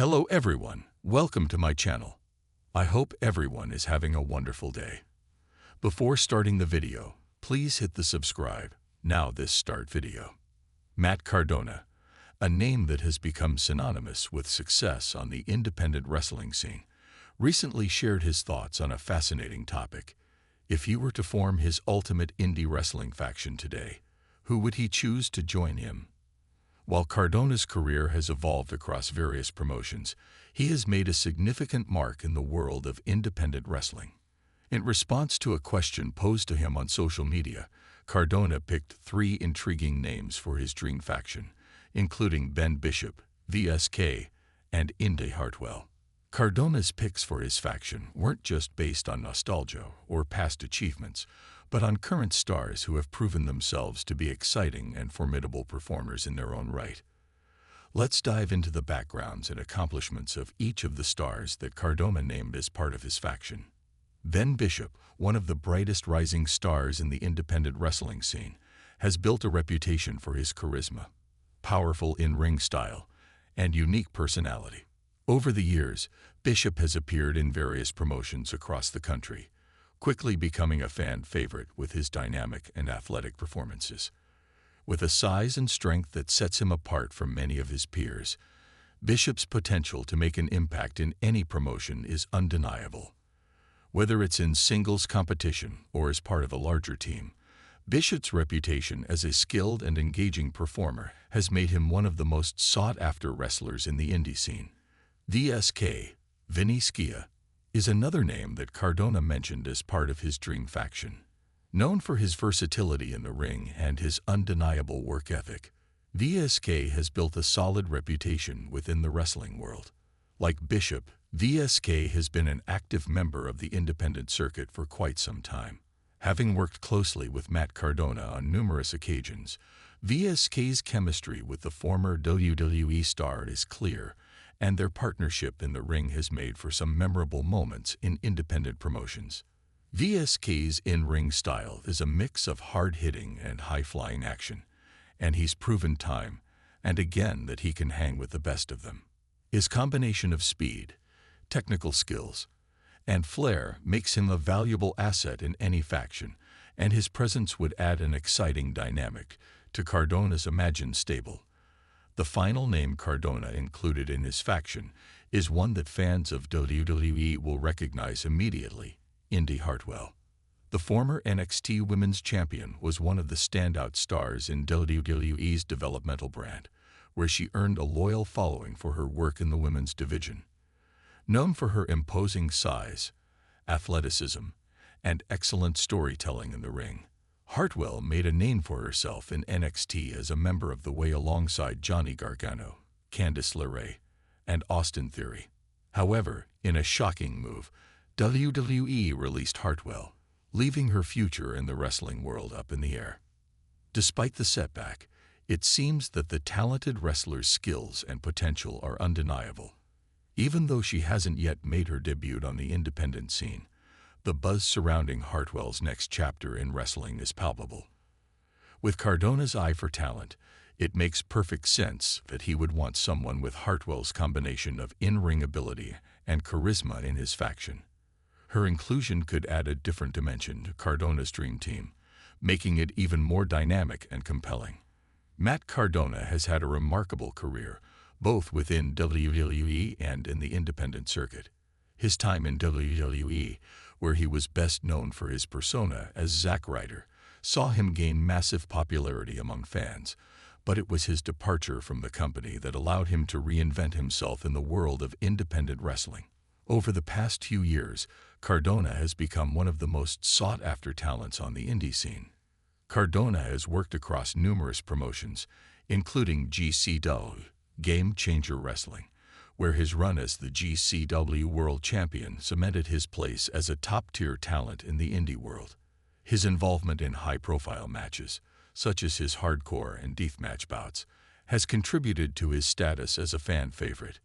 Hello everyone, welcome to my channel. I hope everyone is having a wonderful day. Before starting the video, please hit the subscribe. Now this start video. Matt Cardona, a name that has become synonymous with success on the independent wrestling scene, recently shared his thoughts on a fascinating topic. If he were to form his ultimate indie wrestling faction today, who would he choose to join him? While Cardona's career has evolved across various promotions, he has made a significant mark in the world of independent wrestling. In response to a question posed to him on social media, Cardona picked 3 intriguing names for his dream faction, including Ben Bishop, VSK, and Indy Hartwell. Cardona's picks for his faction weren't just based on nostalgia or past achievements, but on current stars who have proven themselves to be exciting and formidable performers in their own right. Let's dive into the backgrounds and accomplishments of each of the stars that Cardona named as part of his faction. Ben Bishop, one of the brightest rising stars in the independent wrestling scene, has built a reputation for his charisma, powerful in-ring style, and unique personality. Over the years, Bishop has appeared in various promotions across the country, quickly becoming a fan favorite with his dynamic and athletic performances. With a size and strength that sets him apart from many of his peers, Bishop's potential to make an impact in any promotion is undeniable. Whether it's in singles competition or as part of a larger team, Bishop's reputation as a skilled and engaging performer has made him one of the most sought-after wrestlers in the indie scene. VSK, Vinny Skia, is another name that Cardona mentioned as part of his dream faction. Known for his versatility in the ring and his undeniable work ethic, VSK has built a solid reputation within the wrestling world. Like Bishop, VSK has been an active member of the independent circuit for quite some time. Having worked closely with Matt Cardona on numerous occasions, VSK's chemistry with the former WWE star is clear, and their partnership in the ring has made for some memorable moments in independent promotions. VSK's in-ring style is a mix of hard-hitting and high-flying action, and he's proven time and again that he can hang with the best of them. His combination of speed, technical skills, and flair makes him a valuable asset in any faction, and his presence would add an exciting dynamic to Cardona's imagined stable. The final name Cardona included in his faction is one that fans of WWE will recognize immediately: Indy Hartwell. The former NXT Women's Champion was one of the standout stars in WWE's developmental brand, where she earned a loyal following for her work in the women's division. Known for her imposing size, athleticism, and excellent storytelling in the ring, Hartwell made a name for herself in NXT as a member of The Way alongside Johnny Gargano, Candice LeRae, and Austin Theory. However, in a shocking move, WWE released Hartwell, leaving her future in the wrestling world up in the air. Despite the setback, it seems that the talented wrestler's skills and potential are undeniable. Even though she hasn't yet made her debut on the independent scene, the buzz surrounding Hartwell's next chapter in wrestling is palpable. With Cardona's eye for talent, it makes perfect sense that he would want someone with Hartwell's combination of in-ring ability and charisma in his faction. Her inclusion could add a different dimension to Cardona's dream team, making it even more dynamic and compelling. Matt Cardona has had a remarkable career, both within WWE and in the independent circuit. His time in WWE, where he was best known for his persona as Zack Ryder, saw him gain massive popularity among fans, but it was his departure from the company that allowed him to reinvent himself in the world of independent wrestling. Over the past few years, Cardona has become one of the most sought-after talents on the indie scene. Cardona has worked across numerous promotions, including GCW, Game Changer Wrestling, where his run as the GCW World Champion cemented his place as a top-tier talent in the indie world. His involvement in high-profile matches, such as his hardcore and deathmatch bouts, has contributed to his status as a fan favorite.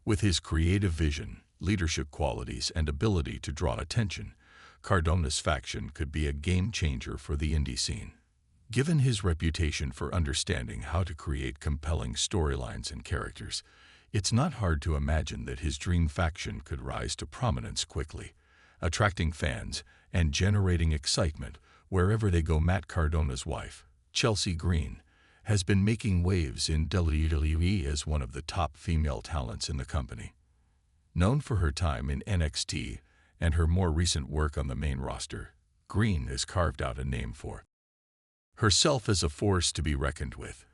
With his creative vision, leadership qualities, and ability to draw attention, Cardona's faction could be a game-changer for the indie scene. Given his reputation for understanding how to create compelling storylines and characters, It's not hard to imagine that his dream faction could rise to prominence quickly, attracting fans and generating excitement wherever they go. Matt Cardona's wife, Chelsea Green, has been making waves in WWE as one of the top female talents in the company. Known for her time in NXT and her more recent work on the main roster, Green has carved out a name for herself as a force to be reckoned with.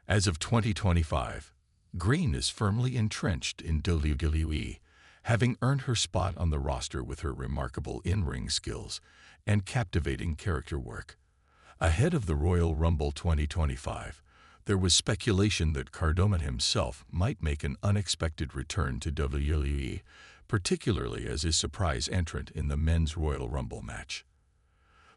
As of 2025, Green is firmly entrenched in WWE, having earned her spot on the roster with her remarkable in-ring skills and captivating character work. Ahead of the Royal Rumble 2025, there was speculation that Cardona himself might make an unexpected return to WWE, particularly as a surprise entrant in the men's Royal Rumble match.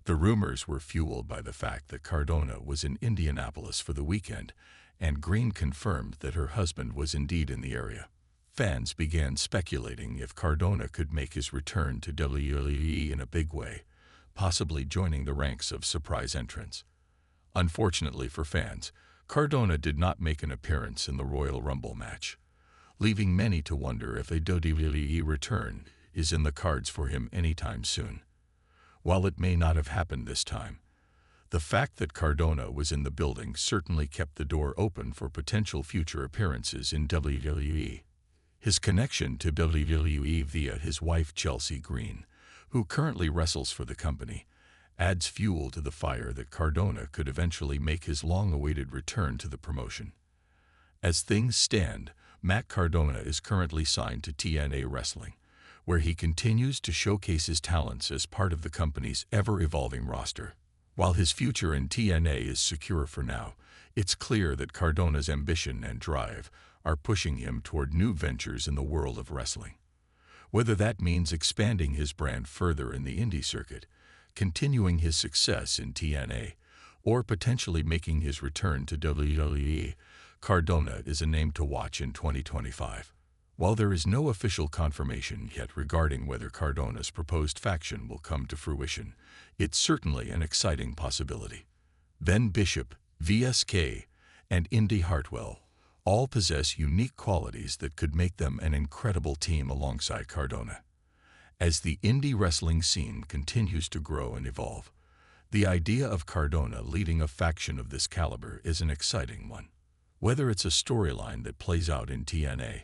The rumors were fueled by the fact that Cardona was in Indianapolis for the weekend, and Green confirmed that her husband was indeed in the area. Fans began speculating if Cardona could make his return to WWE in a big way, possibly joining the ranks of surprise entrants. Unfortunately for fans, Cardona did not make an appearance in the Royal Rumble match, leaving many to wonder if a WWE return is in the cards for him anytime soon. While it may not have happened this time, the fact that Cardona was in the building certainly kept the door open for potential future appearances in WWE. His connection to WWE via his wife Chelsea Green, who currently wrestles for the company, adds fuel to the fire that Cardona could eventually make his long-awaited return to the promotion. As things stand, Matt Cardona is currently signed to TNA Wrestling, where he continues to showcase his talents as part of the company's ever-evolving roster. While his future in TNA is secure for now, it's clear that Cardona's ambition and drive are pushing him toward new ventures in the world of wrestling. Whether that means expanding his brand further in the indie circuit, continuing his success in TNA, or potentially making his return to WWE, Cardona is a name to watch in 2025. While there is no official confirmation yet regarding whether Cardona's proposed faction will come to fruition, it's certainly an exciting possibility. Ben Bishop, VSK, and Indy Hartwell all possess unique qualities that could make them an incredible team alongside Cardona. As the indie wrestling scene continues to grow and evolve, the idea of Cardona leading a faction of this caliber is an exciting one. Whether it's a storyline that plays out in TNA,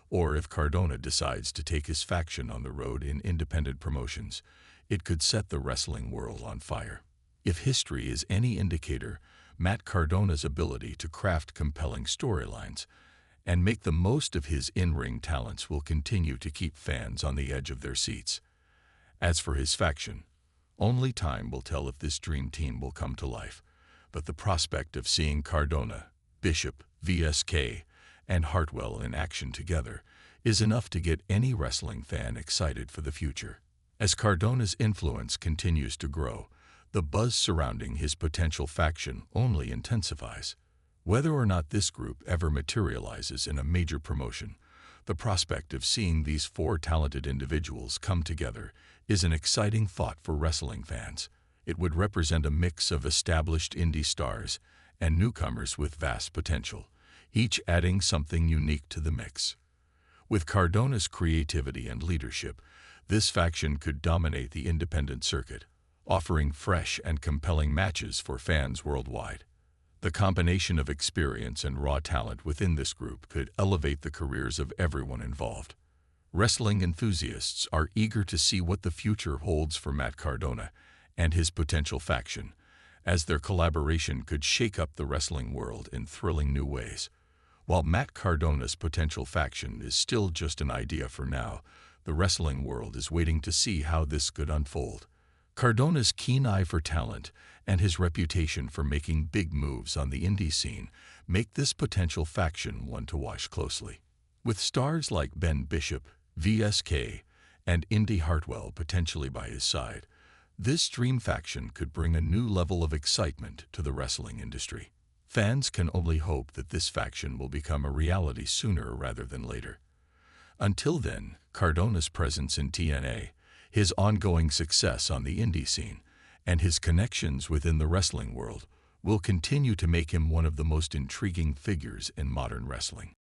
or if Cardona decides to take his faction on the road in independent promotions, it could set the wrestling world on fire. If history is any indicator, Matt Cardona's ability to craft compelling storylines and make the most of his in-ring talents will continue to keep fans on the edge of their seats. As for his faction, only time will tell if this dream team will come to life, but the prospect of seeing Cardona, Bishop, VSK, and Hartwell in action together is enough to get any wrestling fan excited for the future. As Cardona's influence continues to grow, the buzz surrounding his potential faction only intensifies. Whether or not this group ever materializes in a major promotion, the prospect of seeing these four talented individuals come together is an exciting thought for wrestling fans. It would represent a mix of established indie stars and newcomers with vast potential, each adding something unique to the mix. With Cardona's creativity and leadership, this faction could dominate the independent circuit, offering fresh and compelling matches for fans worldwide. The combination of experience and raw talent within this group could elevate the careers of everyone involved. Wrestling enthusiasts are eager to see what the future holds for Matt Cardona and his potential faction, as their collaboration could shake up the wrestling world in thrilling new ways. While Matt Cardona's potential faction is still just an idea for now, the wrestling world is waiting to see how this could unfold. Cardona's keen eye for talent and his reputation for making big moves on the indie scene make this potential faction one to watch closely. With stars like Ben Bishop, VSK, and Indy Hartwell potentially by his side, this dream faction could bring a new level of excitement to the wrestling industry. Fans can only hope that this faction will become a reality sooner rather than later. Until then, Cardona's presence in TNA, his ongoing success on the indie scene, and his connections within the wrestling world will continue to make him one of the most intriguing figures in modern wrestling.